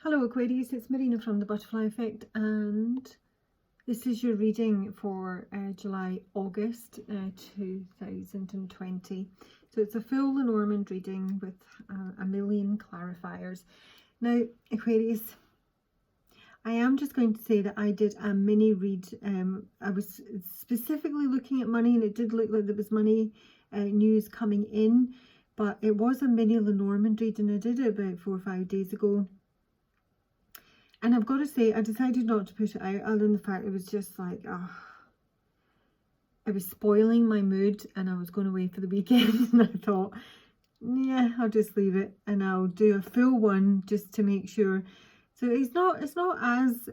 Hello Aquarius, it's Marina from the Butterfly Effect, and this is your reading for July-August 2020. So it's a full Lenormand reading with a million clarifiers. Now Aquarius, I am just going to say that I did a mini read. I was specifically looking at money, and it did look like there was money news coming in, but it was a mini Lenormand read, and I did it about 4 or 5 days ago. And I've got to say, I decided not to put it out, other than the fact it was just like, it was spoiling my mood, and I was going away for the weekend, and I thought, yeah, I'll just leave it, and I'll do a full one just to make sure. So it's not as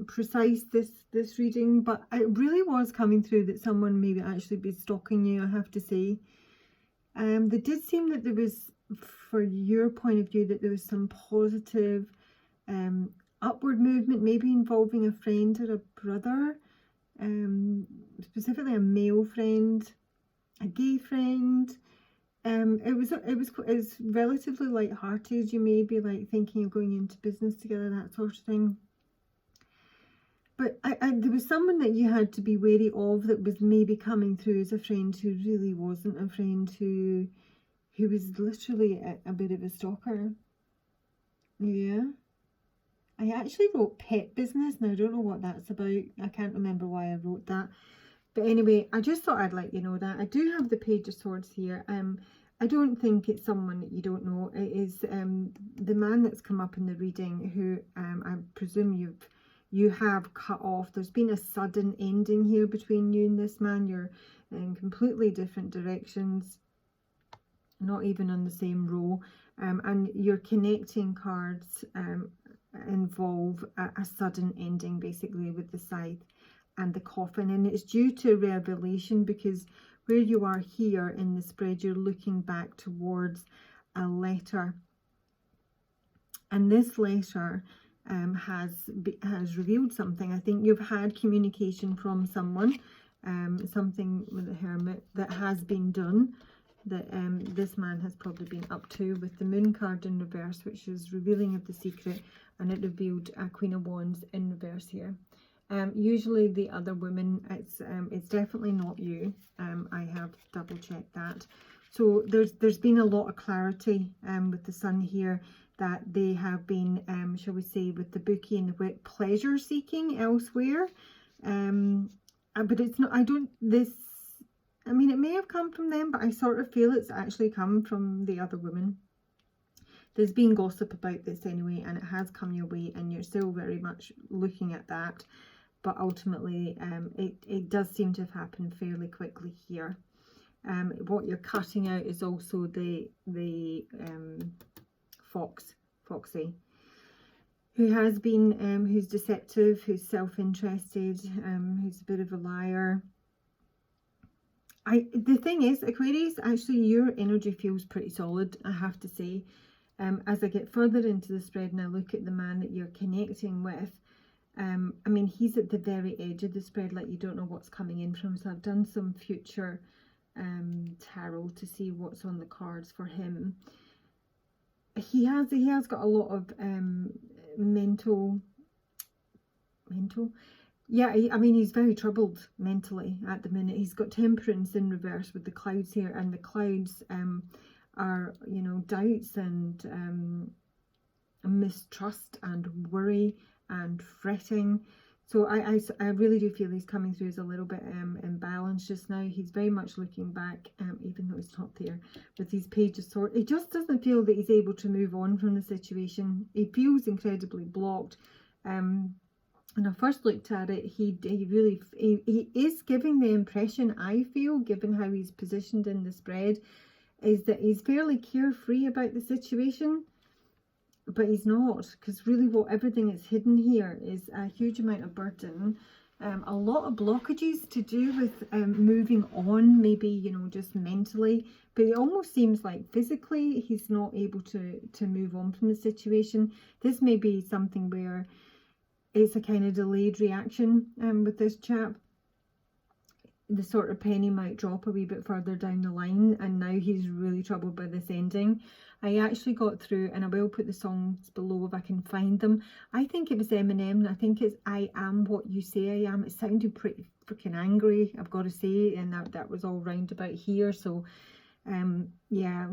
precise, this reading, but it really was coming through that someone maybe actually be stalking you, I have to say. There did seem that there was, for your point of view, that there was some positive upward movement, maybe involving a friend or a brother, specifically a male friend, a gay friend. It was relatively light-hearted. You may be like thinking of going into business together, that sort of thing. But there was someone that you had to be wary of that was maybe coming through as a friend who really wasn't a friend, who was literally a bit of a stalker. Yeah. I actually wrote pet business. Now, I don't know what that's about. I can't remember why I wrote that. But anyway, I just thought I'd let you know that. I do have the Page of Swords here. I don't think it's someone that you don't know. It is the man that's come up in the reading, who I presume you have cut off. There's been a sudden ending here between you and this man. You're in completely different directions, not even on the same row. And your connecting cards involve a sudden ending, basically, with the scythe and the coffin, and it's due to revelation, because where you are here in the spread, you're looking back towards a letter, and this letter has revealed something. I think you've had communication from someone, something with the Hermit that has been done, that this man has probably been up to, with the Moon card in reverse, which is revealing of the secret, and it revealed a Queen of Wands in reverse here. Usually the other woman, it's definitely not you. I have double checked that. So there's been a lot of clarity with the Sun here, that they have been, shall we say, with the Bookie and the Whip, pleasure seeking elsewhere. But it's not, I mean, it may have come from them, but I sort of feel it's actually come from the other woman. There's been gossip about this anyway, and it has come your way, and you're still very much looking at that. But ultimately, it does seem to have happened fairly quickly here. What you're cutting out is also the Foxy, who has been, who's deceptive, who's self-interested, who's a bit of a liar. The thing is, Aquarius, actually your energy feels pretty solid, I have to say. As I get further into the spread and I look at the man that you're connecting with, I mean, he's at the very edge of the spread, like you don't know what's coming in from. So I've done some future tarot to see what's on the cards for him. He has got a lot of mental. Yeah, I mean, he's very troubled mentally at the minute. He's got Temperance in reverse with the clouds here, and the clouds are, you know, doubts and mistrust and worry and fretting. So I really do feel he's coming through as a little bit imbalanced just now. He's very much looking back, even though he's not there, with these Page of Swords. It just doesn't feel that he's able to move on from the situation. He feels incredibly blocked. When I first looked at it, he is giving the impression, I feel, given how he's positioned in the spread, is that he's fairly carefree about the situation, but he's not, because really everything that's hidden here is a huge amount of burden, a lot of blockages to do with moving on, maybe, you know, just mentally, but it almost seems like physically he's not able to move on from the situation. This may be something where it's a kind of delayed reaction with this chap. the sort of penny might drop a wee bit further down the line, and now he's really troubled by this ending. I actually got through, and I will put the songs below if I can find them. I think it was Eminem, and I think it's I Am What You Say I Am. It sounded pretty freaking angry, I've got to say, and that was all round about here. So yeah,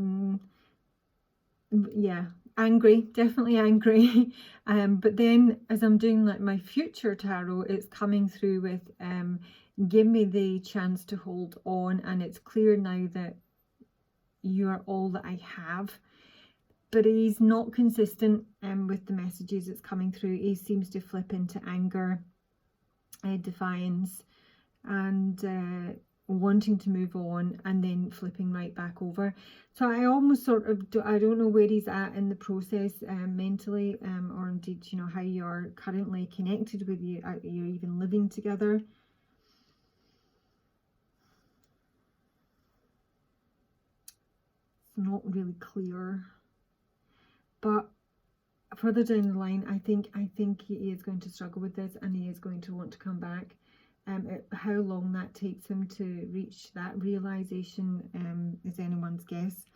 yeah, angry, definitely angry. But then as I'm doing like my future tarot, it's coming through with give me the chance to hold on, and it's clear now that you are all that I have. But he's not consistent with the messages that's coming through. He seems to flip into anger, defiance, and wanting to move on, and then flipping right back over. So I almost sort of I don't know where he's at in the process mentally, or indeed, you know, how you're currently connected with you. You're even living together. It's not really clear, but further down the line, I think he is going to struggle with this, and he is going to want to come back. How long that takes him to reach that realization is anyone's guess.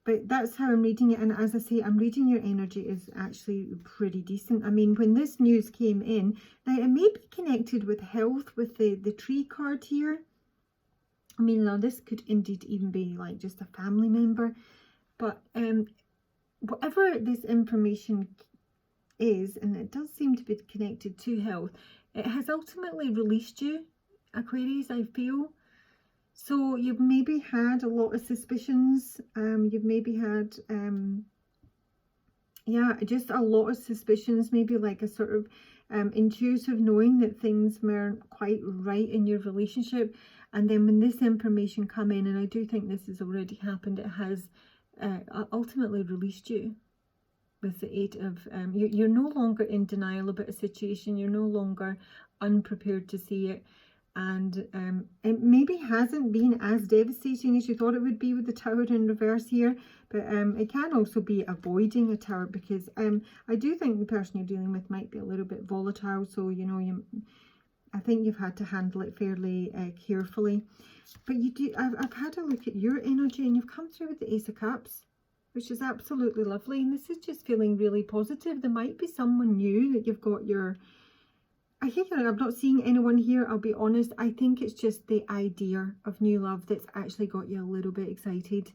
But that's how I'm reading it. And as I say, I'm reading your energy is actually pretty decent. I mean, when this news came in, now it may be connected with health, with the tree card here. I mean, now this could indeed even be like just a family member. But whatever this information is, and it does seem to be connected to health, it has ultimately released you, Aquarius, I feel. So you've maybe had a lot of suspicions. You've maybe had, yeah, just a lot of suspicions, maybe like a sort of intuitive knowing that things weren't quite right in your relationship. And then when this information come in, and I do think this has already happened, it has ultimately released you. With the 8 of, you're no longer in denial about a situation. You're no longer unprepared to see it. And it maybe hasn't been as devastating as you thought it would be with the Tower in reverse here. But it can also be avoiding a Tower, because I do think the person you're dealing with might be a little bit volatile. So, you know, I think you've had to handle it fairly carefully. But you do. I've had a look at your energy, and you've come through with the Ace of Cups, which is absolutely lovely. And this is just feeling really positive. There might be someone new that you've got your... I think I'm not seeing anyone here, I'll be honest. I think it's just the idea of new love that's actually got you a little bit excited.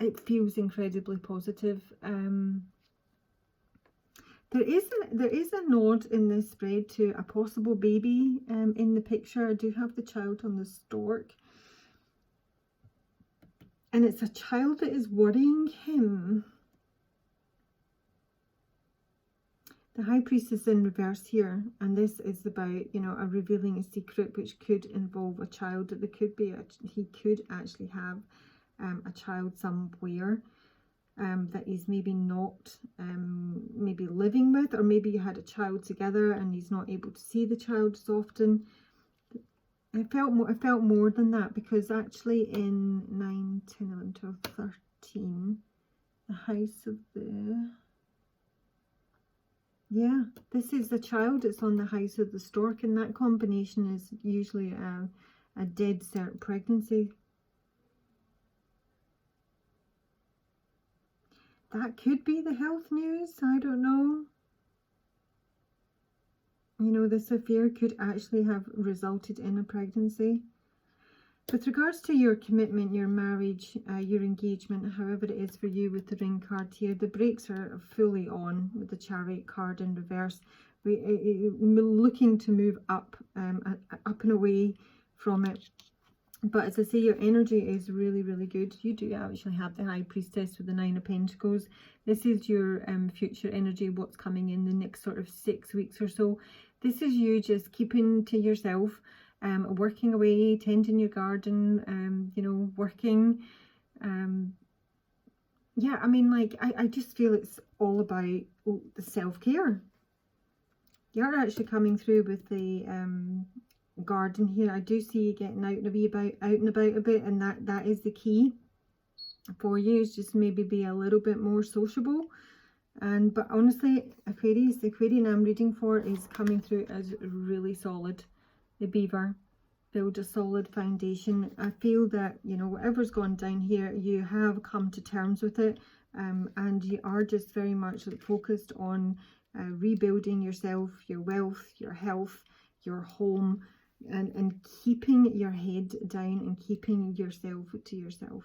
It feels incredibly positive. There is a nod in this spread to a possible baby in the picture. I do have the child on the stork. And it's a child that is worrying him. The High Priestess is in reverse here, and this is about, you know, a revealing a secret which could involve a child. That there could be he could actually have a child somewhere that he's maybe not maybe living with, or maybe you had a child together and he's not able to see the child as often. I felt more than that, because actually in 9, 10, 11, 12, 13, the house of the... Yeah, this is the child that's on the house of the stork, and that combination is usually a dead cert pregnancy. That could be the health news, I don't know. You know, this affair could actually have resulted in a pregnancy. With regards to your commitment, your marriage, your engagement, however it is for you with the ring card here, the brakes are fully on with the Chariot card in reverse. We're looking to move up, up and away from it. But as I say, your energy is really, really good. You do actually have the High Priestess with the 9 of Pentacles. This is your future energy, what's coming in the next sort of 6 weeks or so. This is you just keeping to yourself, working away, tending your garden, you know, working. Yeah, I mean, like, I just feel it's all about the self-care. You're actually coming through with the garden here. I do see you getting out and about a bit, and that is the key for you, is just maybe be a little bit more sociable. But honestly, the Aquarian I'm reading for is coming through as really solid. The beaver, build a solid foundation. I feel that, you know, whatever's gone down here, you have come to terms with it, and you are just very much focused on rebuilding yourself, your wealth, your health, your home, and keeping your head down and keeping yourself to yourself.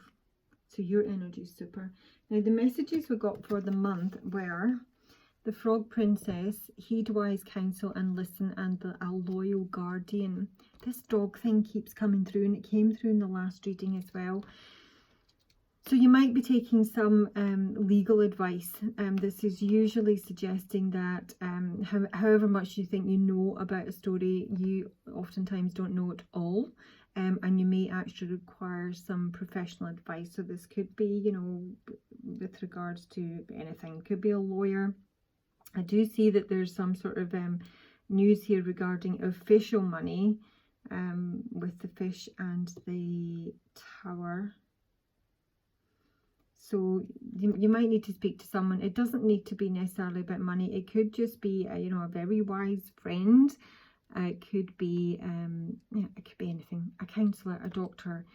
So your energy is super. Now the messages we got for the month were the Frog Princess, heed wise counsel and listen, and a loyal guardian. This dog thing keeps coming through, and it came through in the last reading as well. So you might be taking some legal advice. This is usually suggesting that however much you think you know about a story, you oftentimes don't know it all. And you may actually require some professional advice. So this could be, you know, with regards to anything. It could be a lawyer. I do see that there's some sort of news here regarding official money with the fish and the tower. So you might need to speak to someone. It doesn't need to be necessarily about money. It could just be, you know, a very wise friend. It could be, yeah, it could be anything. A counsellor, a doctor.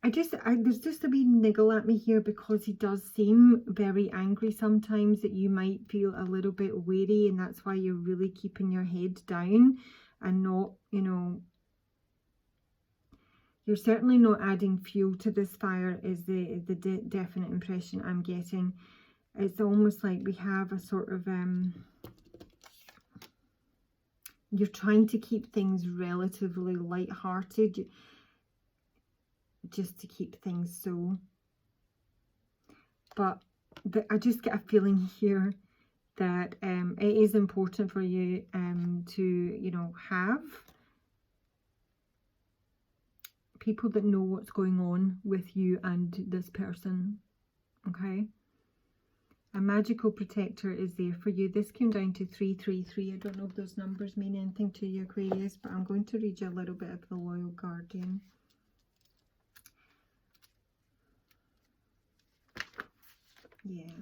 There's just a wee niggle at me here, because he does seem very angry sometimes, that you might feel a little bit wary, and that's why you're really keeping your head down and not, you know, you're certainly not adding fuel to this fire, is the definite impression I'm getting. It's almost like we have a sort of, you're trying to keep things relatively light-hearted, just to keep things so. But I just get a feeling here that it is important for you to, you know, have people that know what's going on with you and this person, okay? A magical protector is there for you. This came down to 333. I don't know if those numbers mean anything to you, Aquarius, but I'm going to read you a little bit of the Loyal Guardian. Yeah.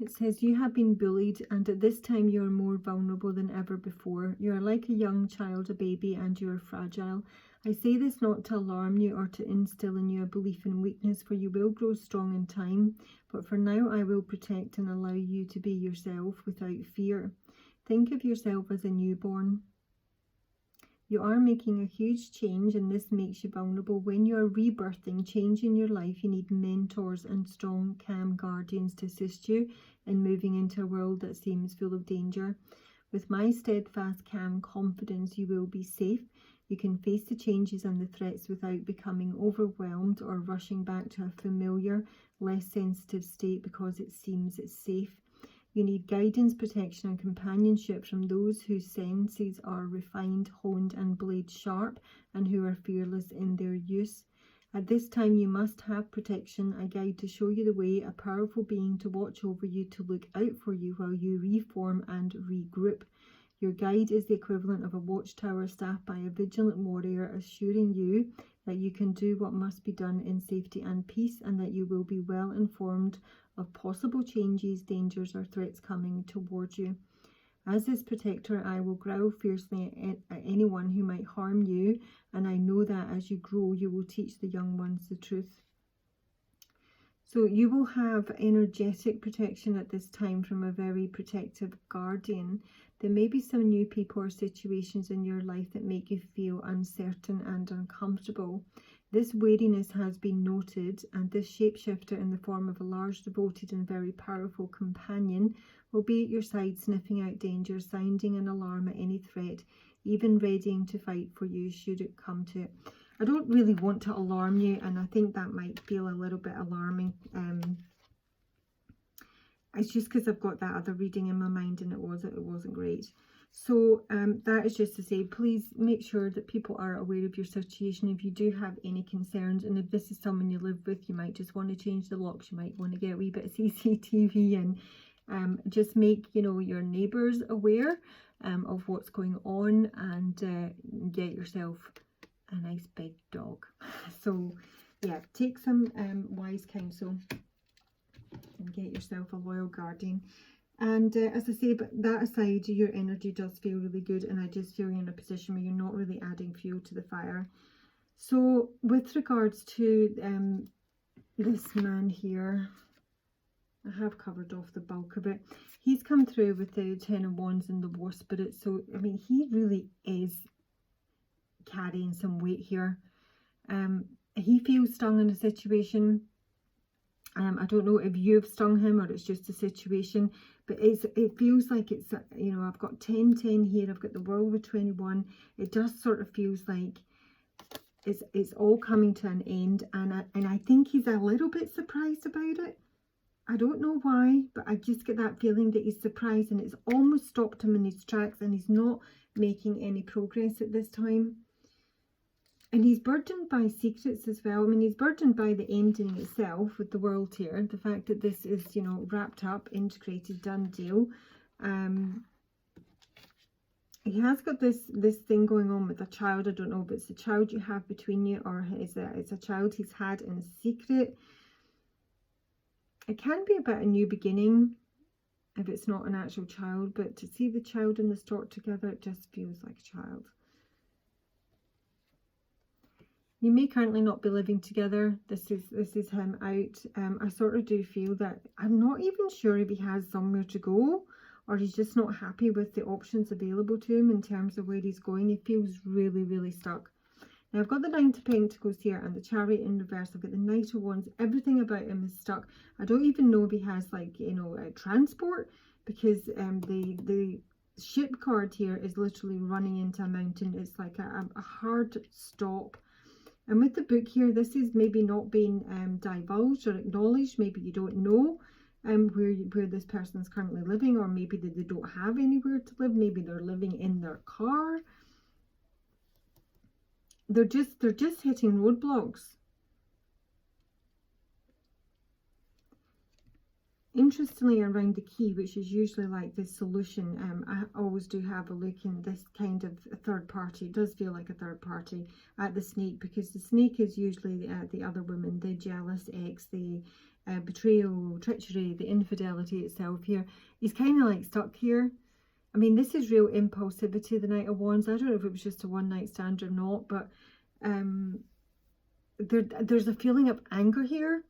It says, you have been bullied, and at this time you are more vulnerable than ever before. You are like a young child, a baby, and you are fragile. I say this not to alarm you or to instill in you a belief in weakness, for you will grow strong in time. But for now I will protect and allow you to be yourself without fear. Think of yourself as a newborn. You are making a huge change, and this makes you vulnerable. When you are rebirthing change in your life, you need mentors and strong, calm guardians to assist you in moving into a world that seems full of danger. With my steadfast, calm confidence, you will be safe. You can face the changes and the threats without becoming overwhelmed or rushing back to a familiar, less sensitive state because it seems it's safe. You need guidance, protection and companionship from those whose senses are refined, honed and blade sharp, and who are fearless in their use. At this time you must have protection, a guide to show you the way, a powerful being to watch over you, to look out for you while you reform and regroup. Your guide is the equivalent of a watchtower staffed by a vigilant warrior, assuring you that you can do what must be done in safety and peace, and that you will be well informed of possible changes, dangers or threats coming towards you. As his protector, I will growl fiercely at anyone who might harm you, and I know that as you grow, you will teach the young ones the truth. So you will have energetic protection at this time from a very protective guardian. There may be some new people or situations in your life that make you feel uncertain and uncomfortable. This wariness has been noted, and this shapeshifter in the form of a large, devoted and very powerful companion will be at your side, sniffing out danger, sounding an alarm at any threat, even readying to fight for you should it come to it. I don't really want to alarm you, and I think that might feel a little bit alarming. It's just because I've got that other reading in my mind, and it wasn't great. So that is just to say, please make sure that people are aware of your situation. If you do have any concerns, and if this is someone you live with, you might just want to change the locks, you might want to get a wee bit of CCTV, and just make, you know, your neighbours aware of what's going on, and get yourself a nice big dog. So yeah, take some wise counsel and get yourself a loyal guardian. And as I say, but that aside, your energy does feel really good, and I just feel you're in a position where you're not really adding fuel to the fire. So with regards to this man here, I have covered off the bulk of it. He's come through with the Ten of Wands and the War Spirit. So, I mean, he really is carrying some weight here. He feels stung in a situation. I don't know if you've stung him or it's just a situation, but it feels like it's, you know, I've got 10, 10 here. I've got the World with 21. It just sort of feels like it's all coming to an end. And I think he's a little bit surprised about it. I don't know why, but I just get that feeling that he's surprised, and it's almost stopped him in his tracks, and he's not making any progress at this time. And he's burdened by secrets as well. I mean, he's burdened by the ending itself with the world here. The fact that this is, you know, wrapped up, integrated, done deal. He has got this thing going on with a child. I don't know if it's a child you have between you, or it's a child he's had in secret. It can be about a new beginning if it's not an actual child, but to see the child and the stork together, it just feels like a child. You may currently not be living together. This is him out. I sort of do feel that I'm not even sure if he has somewhere to go, or he's just not happy with the options available to him in terms of where he's going. He feels really, really stuck. Now, I've got the Nine of Pentacles here and the Chariot in reverse. I've got the Knight of Wands. Everything about him is stuck. I don't even know if he has, like, you know, transport, because the ship card here is literally running into a mountain. It's like a hard stop. And with the book here, this is maybe not being divulged or acknowledged. Maybe you don't know where this person is currently living, or maybe they don't have anywhere to live. Maybe they're living in their car. They're just hitting roadblocks. Interestingly, around the key, which is usually like this solution, I always do have a look in this kind of third party. It does feel like a third party at the snake, because the snake is usually the other woman, the jealous ex, the betrayal, treachery, the infidelity itself here. He's kind of like stuck here. I mean, this is real impulsivity, the Knight of Wands. I don't know if it was just a one-night stand or not, but there's a feeling of anger here.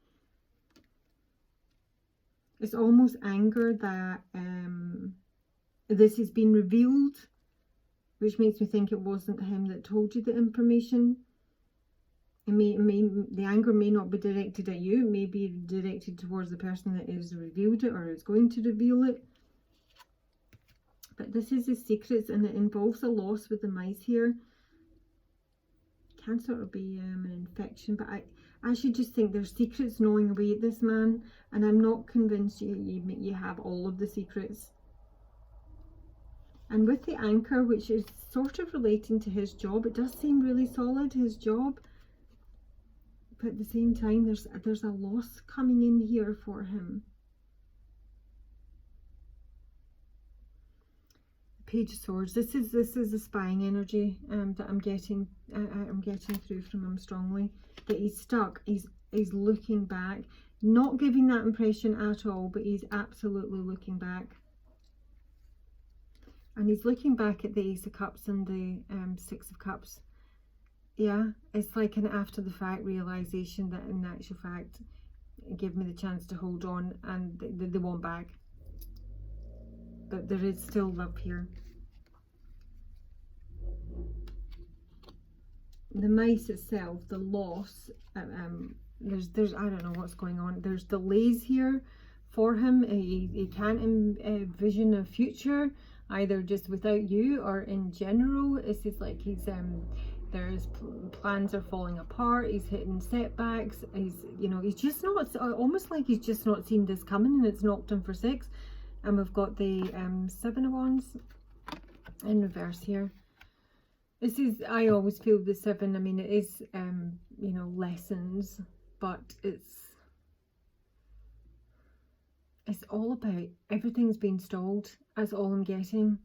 It's almost anger that this has been revealed, which makes me think it wasn't him that told you the information. The anger may not be directed at you. It may be directed towards the person that has revealed it or is going to reveal it. But this is the secrets, and it involves a loss with the mice here. Can sort of be an infection, but I actually just think there's secrets gnawing away at this man, and I'm not convinced you have all of the secrets. And with the anchor, which is sort of relating to his job, it does seem really solid, his job, but at the same time there's a loss coming in here for him. Page of Swords. This is the spying energy that I'm getting through from him strongly. That he's stuck. He's looking back, not giving that impression at all, but he's absolutely looking back. And he's looking back at the Ace of Cups and the Six of Cups. Yeah, it's like an after the fact realization that in actual fact, give me the chance to hold on, and they want back. But there is still love here. The mice itself, the loss, there's I don't know what's going on. There's delays here for him. He can't envision a future, either just without you or in general. It's just like he's there's plans are falling apart. He's hitting setbacks. He's just not, almost like he's just not seen this coming, and it's knocked him for 6. And we've got the Seven of Wands in reverse here. This is, I always feel the 7, I mean, it is, lessons, but it's all about everything's been stalled. That's all I'm getting.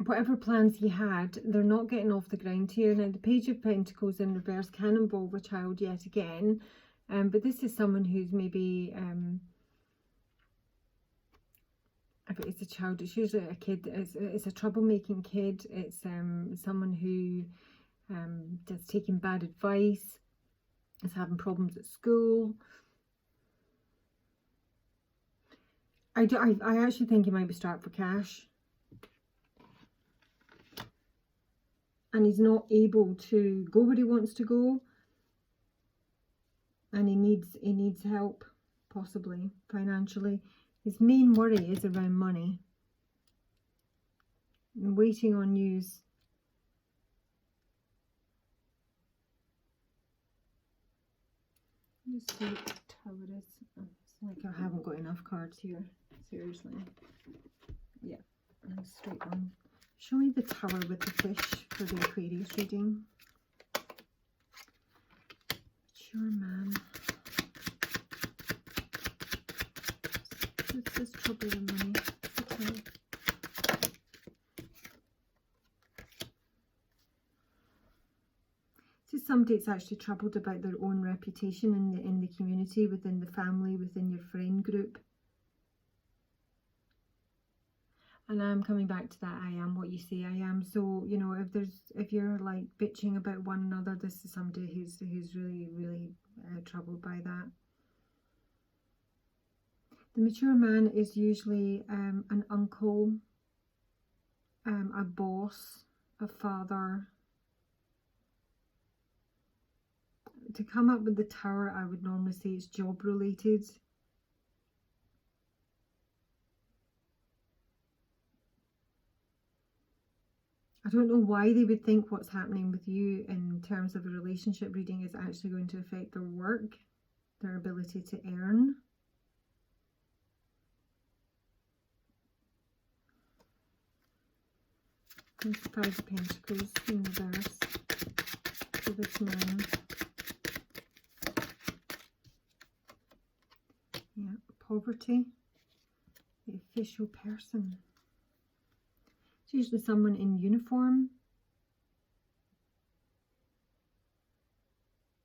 Whatever plans he had, they're not getting off the ground here. Now, the Page of Pentacles in reverse can involve a child yet again. But this is someone who's maybe if it is a child, it's usually a kid. It's a troublemaking kid. It's someone who is taking bad advice, is having problems at school. I actually think he might be strapped for cash, and he's not able to go where he wants to go, and he needs help, possibly financially. His main worry is around money. I'm waiting on news. Let's see what the tower is. It's like I haven't got enough cards here. Seriously. Yeah, nice straight one. Show me the tower with the fish for the Aquarius reading. Mature man. What's this trouble and money? This is somebody that's actually troubled about their own reputation in the community, within the family, within your friend group. And I'm coming back to that, I am what you say I am. So, you know, if you're like bitching about one another, this is somebody who's really, really troubled by that. The mature man is usually an uncle, a boss, a father. To come up with the tower, I would normally say it's job related. I don't know why they would think what's happening with you in terms of a relationship reading is actually going to affect their work, their ability to earn. There's the Five of Pentacles in reverse for this man. Yeah, poverty, the official person. It's usually someone in uniform.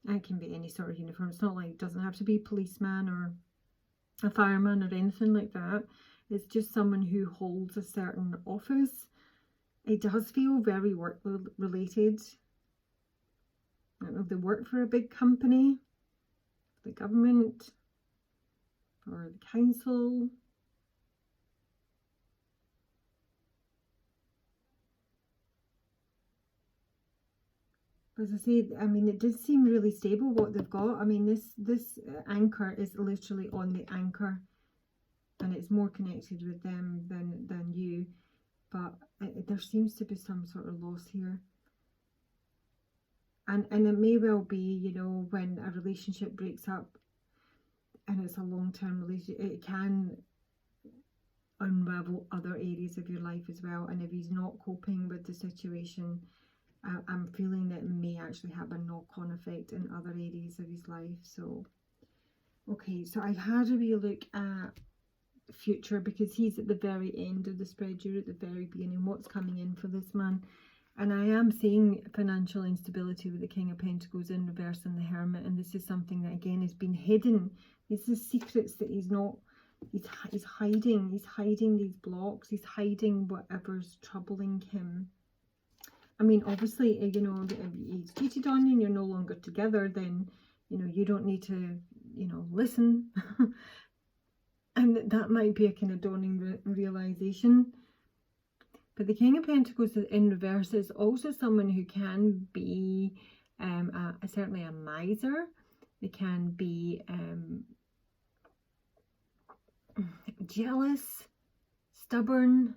It can be any sort of uniform. It's not like, it doesn't have to be a policeman or a fireman or anything like that. It's just someone who holds a certain office. It does feel very work related. I don't know if they work for a big company, the government, or the council. As I say, I mean, it does seem really stable what they've got. I mean, this anchor is literally on the anchor, and it's more connected with them than you. But there seems to be some sort of loss here. And it may well be, you know, when a relationship breaks up and it's a long-term relationship, it can unravel other areas of your life as well. And if he's not coping with the situation, I'm feeling that it may actually have a knock-on effect in other areas of his life. So, okay, so I've had a wee look at future, because he's at the very end of the spread, you're at the very beginning. What's coming in for this man? And I am seeing financial instability with the King of Pentacles in reverse and the Hermit, and this is something that again has been hidden. This is secrets that he's hiding. He's hiding these blocks. He's hiding whatever's troubling him. I mean, obviously, you know, if he's cheated on you and you're no longer together, then, you know, you don't need to, you know, listen. And that might be a kind of dawning realization. But the King of Pentacles in reverse is also someone who can be certainly a miser. They can be jealous, stubborn.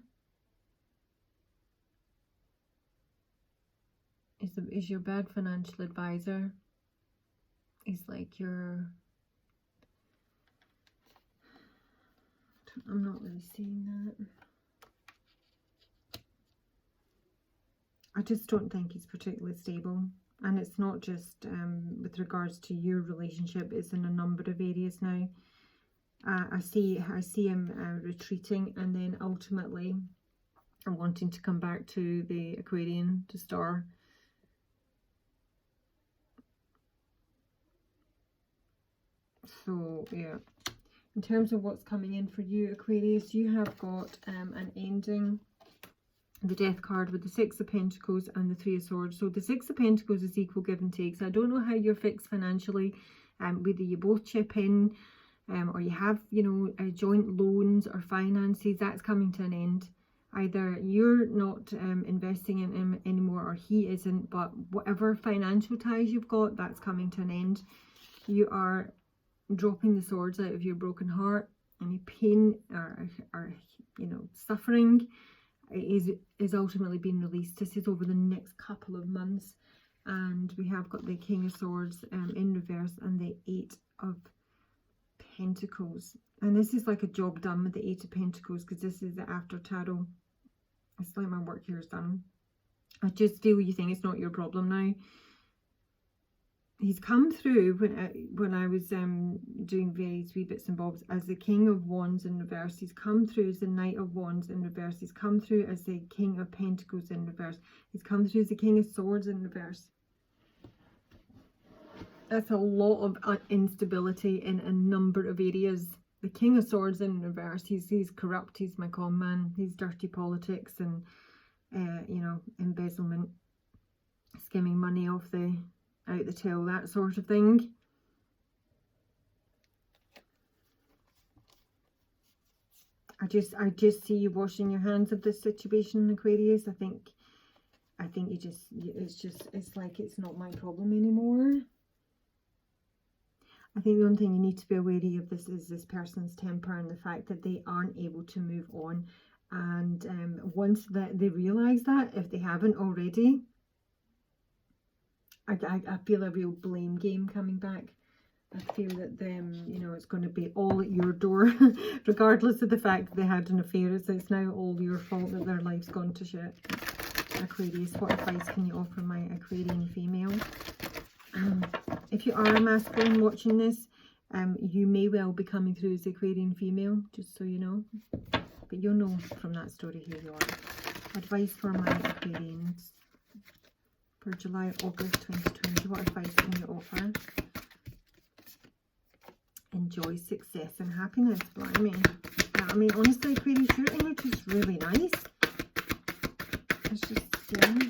Is your bad financial advisor. He's like your... I'm not really seeing that. I just don't think he's particularly stable. And it's not just with regards to your relationship, it's in a number of areas now. I see him retreating, and then ultimately wanting to come back to the Aquarian, to Star. So, yeah. In terms of what's coming in for you, Aquarius, you have got an ending. The Death card with the Six of Pentacles and the Three of Swords. So the Six of Pentacles is equal give and take. So I don't know how you're fixed financially, whether you both chip in or you have, you know, joint loans or finances. That's coming to an end. Either you're not investing in him anymore or he isn't, but whatever financial ties you've got, that's coming to an end. You are dropping the swords out of your broken heart. Any pain or you know, suffering is ultimately being released. This is over the next couple of months. And we have got the King of Swords in reverse and the Eight of Pentacles. And this is like a job done with the Eight of Pentacles, because this is the after tarot. It's like my work here is done. I just feel you think it's not your problem now. He's come through when I was doing various wee bits and bobs as the King of Wands in reverse. He's come through as the Knight of Wands in reverse. He's come through as the King of Pentacles in reverse. He's come through as the King of Swords in reverse. That's a lot of instability in a number of areas. The King of Swords in reverse. He's corrupt. He's my con man. He's dirty politics and you know, embezzlement, skimming money off the out the till, that sort of thing. I just see you washing your hands of this situation, Aquarius. I think you just, it's like it's not my problem anymore. I think the only thing you need to be wary of this is this person's temper and the fact that they aren't able to move on. And once that they realise that, if they haven't already, I feel a real blame game coming back. I feel that you know, it's going to be all at your door, regardless of the fact that they had an affair. It's now all your fault that their life's gone to shit. Aquarius, what advice can you offer my Aquarian female? If you are a masculine watching this, you may well be coming through as Aquarian female, just so you know. But you'll know from that story who you are. Advice for my Aquarians for July, August 2020. What advice can you offer? Enjoy success and happiness. Blimey. Yeah, I mean, honestly, Aquarius, your energy is really nice. It's just, yeah.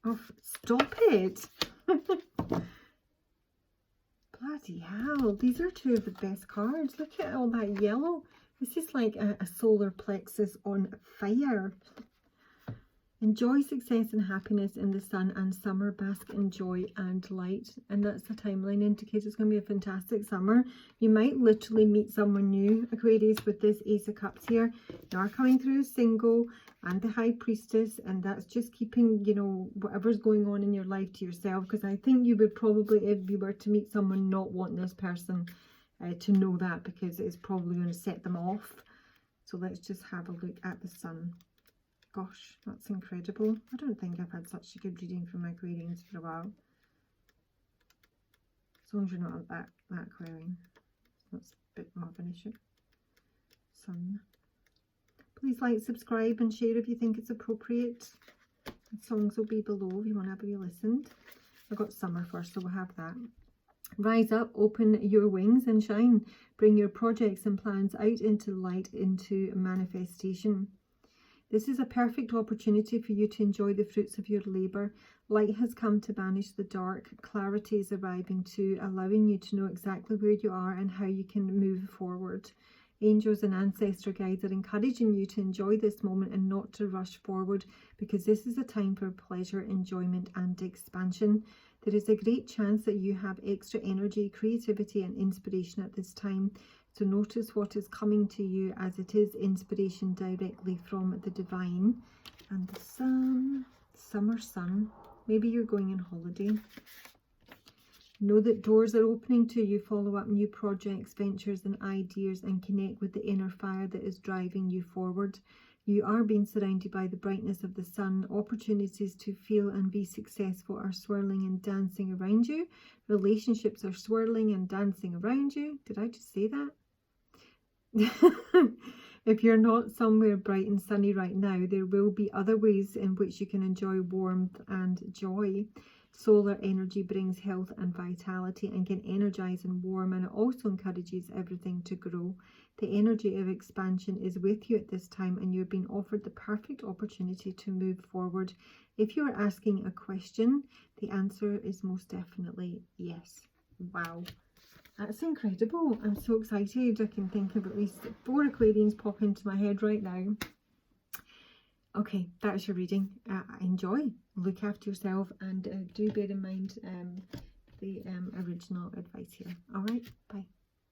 Oh, stop it. Bloody hell. These are two of the best cards. Look at all that yellow. This is like a solar plexus on fire. Enjoy success and happiness in the sun and summer. Bask in joy and light. And that's the timeline indicator. It's going to be a fantastic summer. You might literally meet someone new, Aquarius, with this Ace of Cups here. You are coming through single and the High Priestess. And that's just keeping, you know, whatever's going on in your life to yourself. Because I think you would probably, if you were to meet someone, not want this person to know that, because it's probably going to set them off. So let's just have a look at the sun. Gosh, that's incredible. I don't think I've had such a good reading from my Aquarians for a while. As long as you're not that Aquarian. That's a bit more of an issue. Sun. Please like, subscribe and share if you think it's appropriate. The songs will be below if you want to have a wee listen. I've got summer first, so we'll have that. Rise up, open your wings and shine. Bring your projects and plans out into light, into manifestation. This is a perfect opportunity for you to enjoy the fruits of your labour. Light has come to banish the dark. Clarity is arriving too, allowing you to know exactly where you are and how you can move forward. Angels and ancestor guides are encouraging you to enjoy this moment and not to rush forward, because this is a time for pleasure, enjoyment and expansion. There is a great chance that you have extra energy, creativity and inspiration at this time. So notice what is coming to you, as it is inspiration directly from the divine. And the sun, summer sun. Maybe you're going on holiday. Know that doors are opening to you. Follow up new projects, ventures and ideas, and connect with the inner fire that is driving you forward. You are being surrounded by the brightness of the sun. Opportunities to feel and be successful are swirling and dancing around you. Relationships are swirling and dancing around you. Did I just say that? If you're not somewhere bright and sunny right now, there will be other ways in which you can enjoy warmth and joy. Solar energy brings health and vitality and can energize and warm, and it also encourages everything to grow. The energy of expansion is with you at this time, and you're being offered the perfect opportunity to move forward. If you are asking a question, the answer is most definitely yes. Wow, that's incredible. I'm so excited. I can think of at least 4 Aquarians pop into my head right now. Okay, that's your reading. Enjoy, look after yourself, and do bear in mind the original advice here. All right, bye.